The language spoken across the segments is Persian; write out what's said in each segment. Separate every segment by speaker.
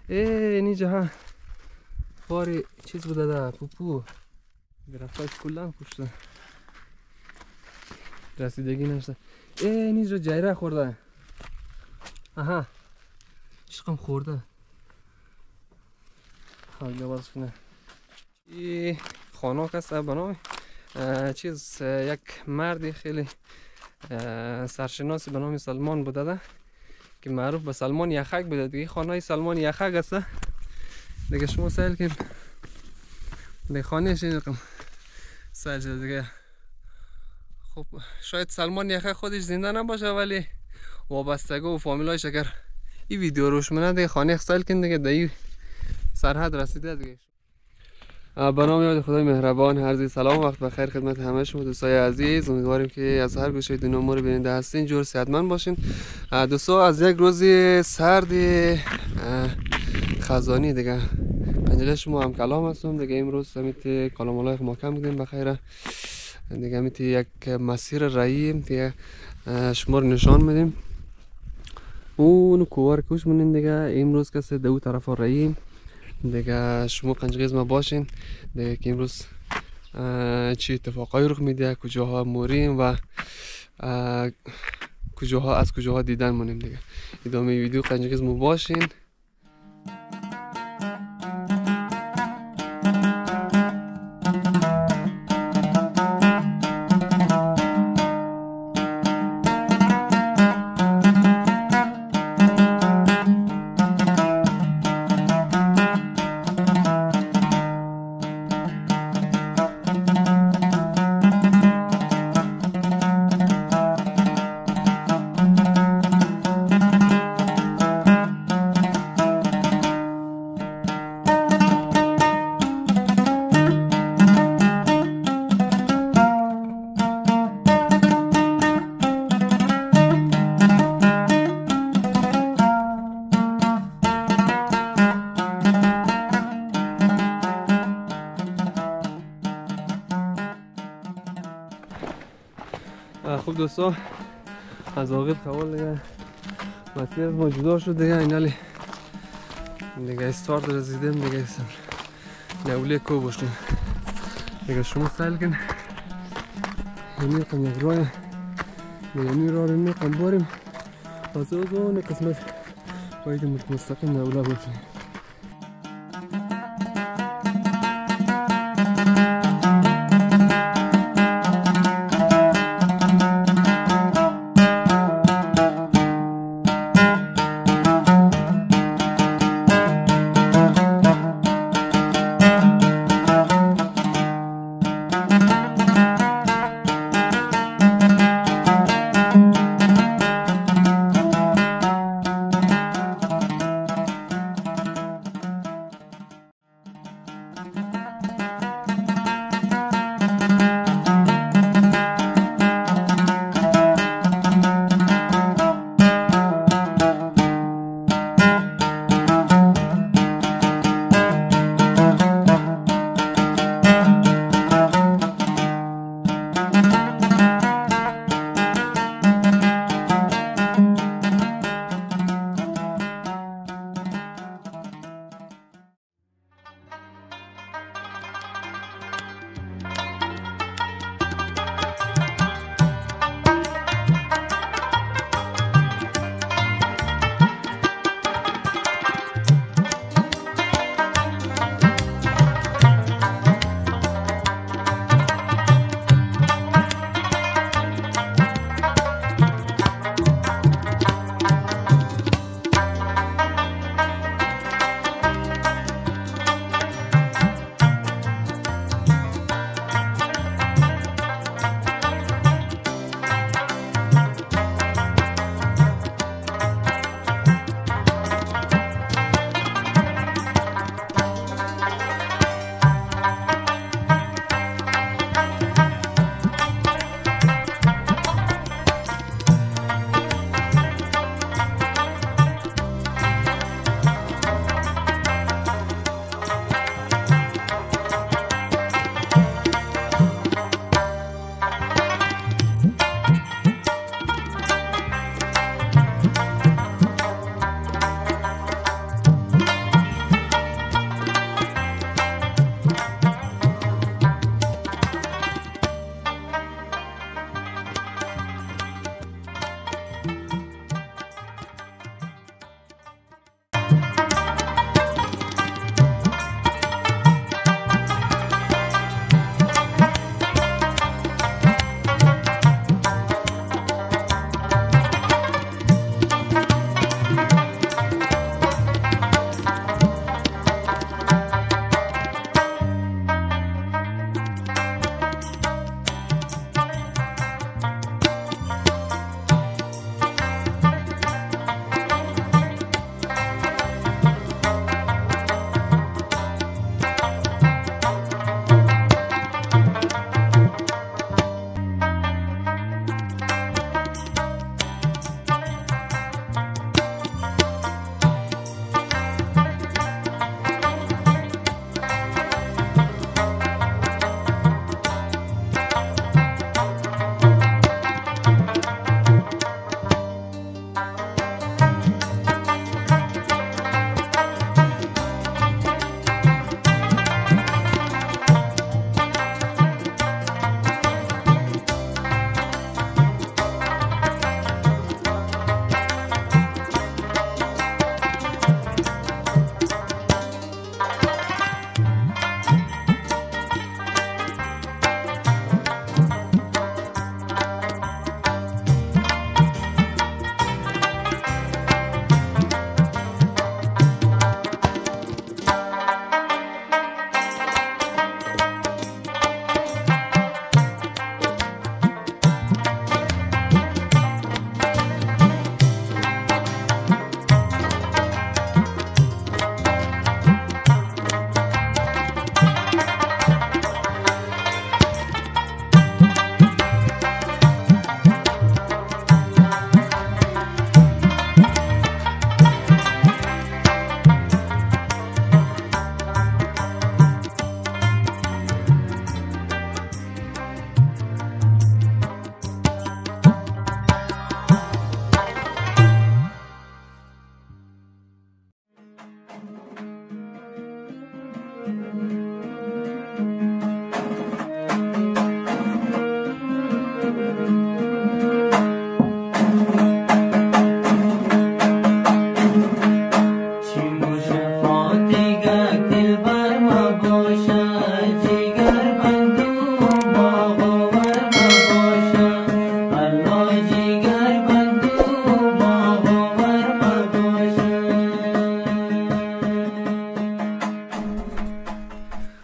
Speaker 1: اینجا ها باری چیز بوده ده پوپو درفتاش کلان کشتن رسیدگی نشده. اینجا جایره خورده. آها عشقم خورده. حالا باز کنه این خانه کسته بنای چیز یک مردی خیلی سرشناسی به نام سلمان بوده ده که معروف به سلمان یخک بوده دیگه. خانه سلمان یخک است دیگه. شما سایل که دیگه خانه شنیدم سایل شده دیگه. خب شاید سلمان یخک خودش زنده نباشه ولی وابستگی و فامیلایش اگر این ویدیو روش منه دیگه خانه سایل کن دیگه دی سرحد رسیده دیگه. به نام یاد خدای مهربان عرض سلام وقت بخیر خدمت همه شما دوستای عزیز. امیدواریم که از هر گوشه دنیا ما رو بیننده هستین جور صحتمند باشین. دوستا از یک روز سرد خزانی دیگه پنجره شما هم کلام هستم دیگه. امروز همیت کلام الله محکم بودیم بخیر دیگه. همیت یک مسیر راییم دیگه شما رو نشان میدیم. اون کوار کوش مونین دیگه. امروز کسی دو طرف راییم دیگه. شما قنجقیز ما باشین دیگه که امروز چی اتفاقایی رخ میده، کجاها موریم و کجاها از کجاها دیدن مونیم دیگه. ادامه ویدیو قنجقیز ما باشین. خوب دوستا از آقیل خوال دیگه مسیر ما جدا شد دیگه. اینالی دیگه استارت رسیدیم دیگه. نولی کو باشیم دیگه. شما سایل کن اینی کم یک رای دیگه. اینی را رو میکنم باریم از اون قسمت باید مستقیم نوله باشیم.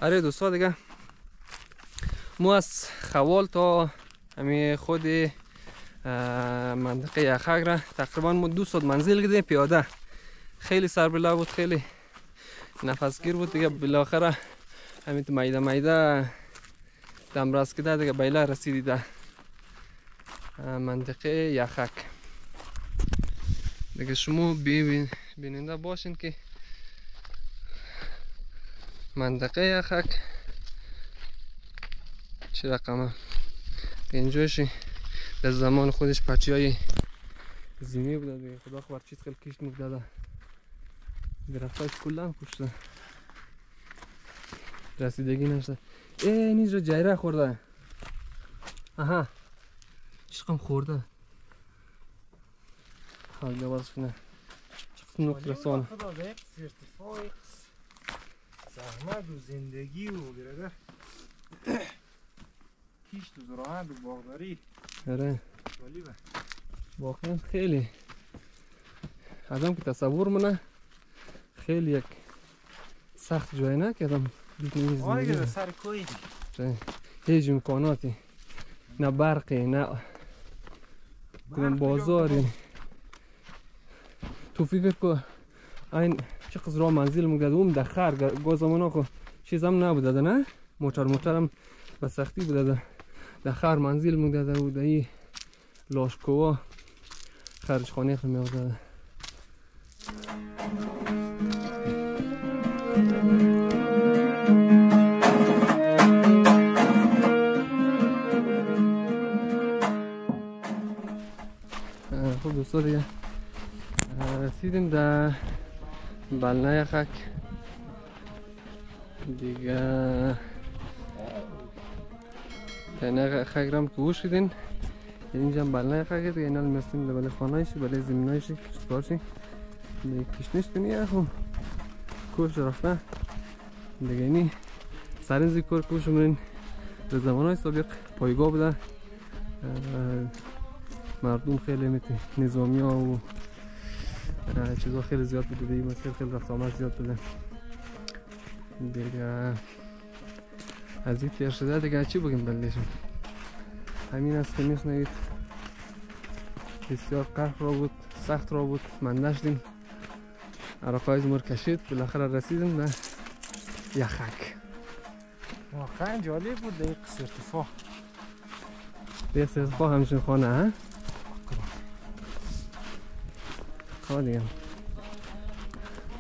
Speaker 1: آره دوستا دیگه ما از خوال تا همین خود منطقه یخک را تقریبا ما 2 ساعت منزل کردیم پیاده. خیلی سربلا بود، خیلی نفسگیر بود دیگه. بالاخره همین میده میده دمراز کده دیگه بیله رسیدی در منطقه یخک دیگه. شما بیننده باشین که منطقه یخک چه رقمه. اینجاش در زمان خودش پچی های زمینی بوده دیگه. خدا خبر چیز خیلی کشت مکداده، درختاش کلان کشته، رسیدگی نشده. نیز رو جایره خورده. آها چقدر خورده. حالا باز کنه چقدر نوک رسانه.
Speaker 2: زحمت و زندگی و برادر کیشت و زراعت و باغداری.
Speaker 1: آره واقعا خیلی آدم که تصور منه خیلی یک سخت جای نه که آدم بتونه
Speaker 2: آره در سر کوی
Speaker 1: هیچ امکاناتی، نه برقی نه بازاری. تو فکر که این چقدر راه منزل مگده اون در خر گازمانا خو چیز هم نبوده نه، موتر هم به سختی بوده در خر منزل مگده و در لاشکوها خرج خانه خو میوزده. خب دوستا دیگه رسیدیم در بلنه یخک دیگه. بلنه یخک رم که گوش شدین اینجا هم بلنه یخک دیگه. اینا میرسیم در بله خانهایشی بله زمینایشی کشتکارشی دیگه. کشنش کنیه خب کوش رفته دیگه. اینی سر این زیکار کوش مرین در زمانهای سابق پایگاه بوده. مردم خیلی میتی نظامی ها و چیزا خیلی زیاد بوده دیگه. مسیر خیلی رفت آمد زیاد بوده دیگه. از این تیر شده دیگه چی بگیم بلدیشم. همین است که میشنوید بسیار قهر را بود، سخت را بود. من نشدیم عرقای زمور کشید بالاخره رسیدیم در یخک.
Speaker 2: واقعا جالب بود در قصر ارتفاع.
Speaker 1: در قصر ارتفاع همشون خانه ها دیگه.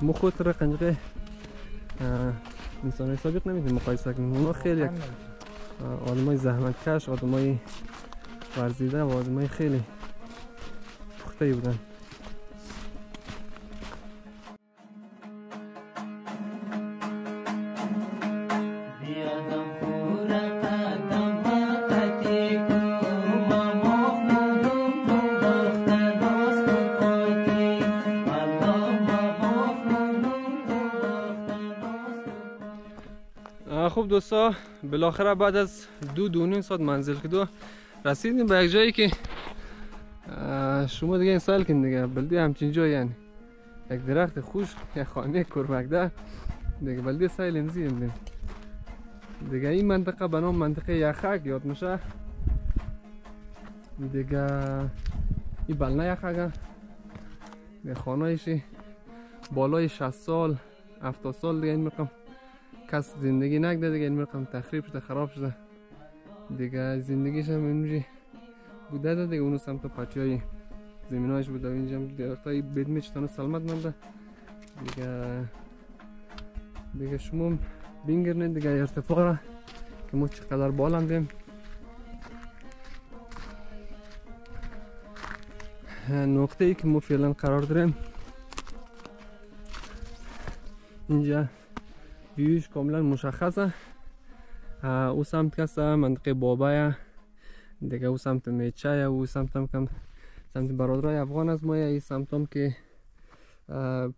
Speaker 1: ما خود را قنجقه انسان سابق نمیتونیم مقایسه کنیم. اونا خیلی یک آدمای زحمت کش، آدمای ورزیده و آدمای خیلی پخته بودن. خب دوستا بالاخره بعد از 2.5 ساعت منزل کدو رسیدیم به یک جایی که شما دیگه این سال کن دیگه بلدی همچین جایی، یعنی یک درخت خوش، یک خانه کرمکده دیگه. بلدی سایل انزیم دیگه. این منطقه به نام منطقه یخک یاد میشه دیگه. این بلنه یخک دیگه. خانهایشی بالای 60 سال 70 سال دیگه. این میکنم کس زندگی نکده دیگه. این میکنم تخریب شده، خراب شده دیگه. زندگیش هم اینجوری بوده دیگه. اونو سمت پچی های زمین هایش بوده. اینجا هم درخت های بدمی چطانه سلمت مانده دیگه. شما بینگرنید دیگه ارتفاع را که ما چقدر بالا بیم. نقطه ای که ما فعلا قرار داریم اینجا ویوش کاملا مشخصه. او سمت کسا منطقه بابایه دیگه. او سمت میچه و او سمت هم کم سمت برادرای افغان از مایه. این سمت هم که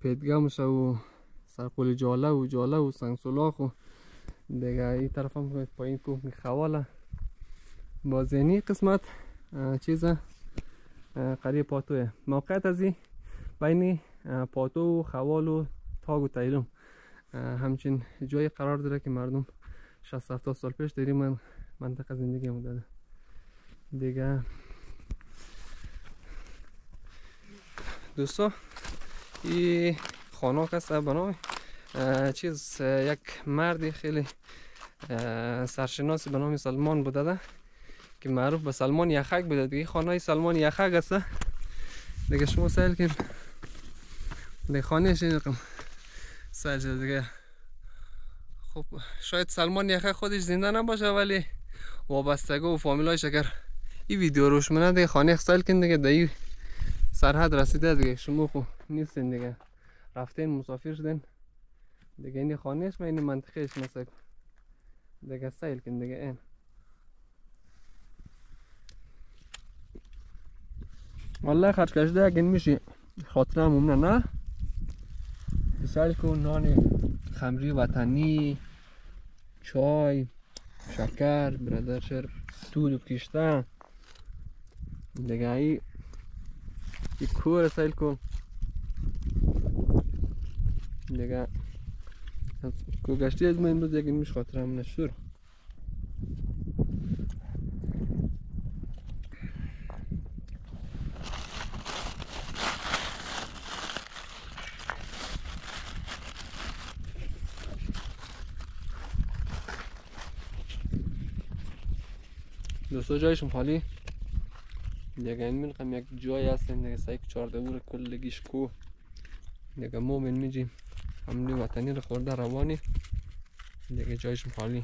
Speaker 1: پیدگمشه و سرقول جاله و سنگ سلاخ و دیگه. این طرف هم پایین کوه خواله. بازینی قسمت چیزه قریه پاتوه. موقعیت از این بین پاتو و خوال و تاگ و تیلم همچین جایی قرار داره که مردم 60-70 سال پیش در این منطقه زندگی مونده دیگه. دوستا این خانه هست بنای چیز یک مردی خیلی سرشناسی به نام سلمان بوده که معروف به سلمان یخک بوده دیگه. خانه سلمان یخک است دیگه. شما سایل کن دیگه خانهش این رقم سجل دیگه. خب شاید سلمان یخک خودش زنده نباشه ولی وابستگی و فامیلایش اگر این ویدیو روش منه دیگه خانه سایل کن دیگه. دیگه سرحد رسیده دیگه. شما خب نیستین دیگه، رفتین مسافر شدین دیگه. این خانهش من این منطقهش مثلا دیگه سایل کن دیگه. این والله خرج کشده اگه میشه خاطره همونه نه سایل کن. نان خمری وطنی، چای، شکر، برادر شر، دود و کشته دیگه. ای کور سایل کن دیگه. کو گشتی از من امروز یکی میش خاطر همونه شور. دوستا جایشون خالی دیگه. این میلقم یک جای هستیم دیگه. سایک 14 بور کلگیش کو دیگه. ما من میجیم حمله وطنی رو خورده روانی دیگه. جایشون خالی.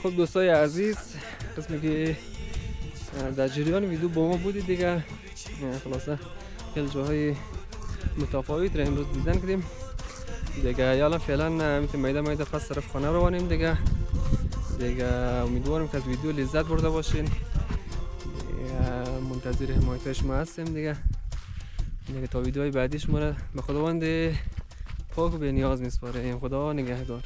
Speaker 1: خب دوستای عزیز، قسمی که در جریان ویدیو با ما بودید دیگه. خلاصه خیلی جاهای متفاوت را امروز دیدن کردیم دیگه. یالا فعلا میتونیم میده پس طرف خانه روانیم دیگه. امیدوارم که از ویدیو لذت برده باشین. منتظر حمایت شما هستیم دیگه. تا ویدیوهای بعدی شما را به خداوند پاک و به نیاز میسپاریم. خدا نگهدار.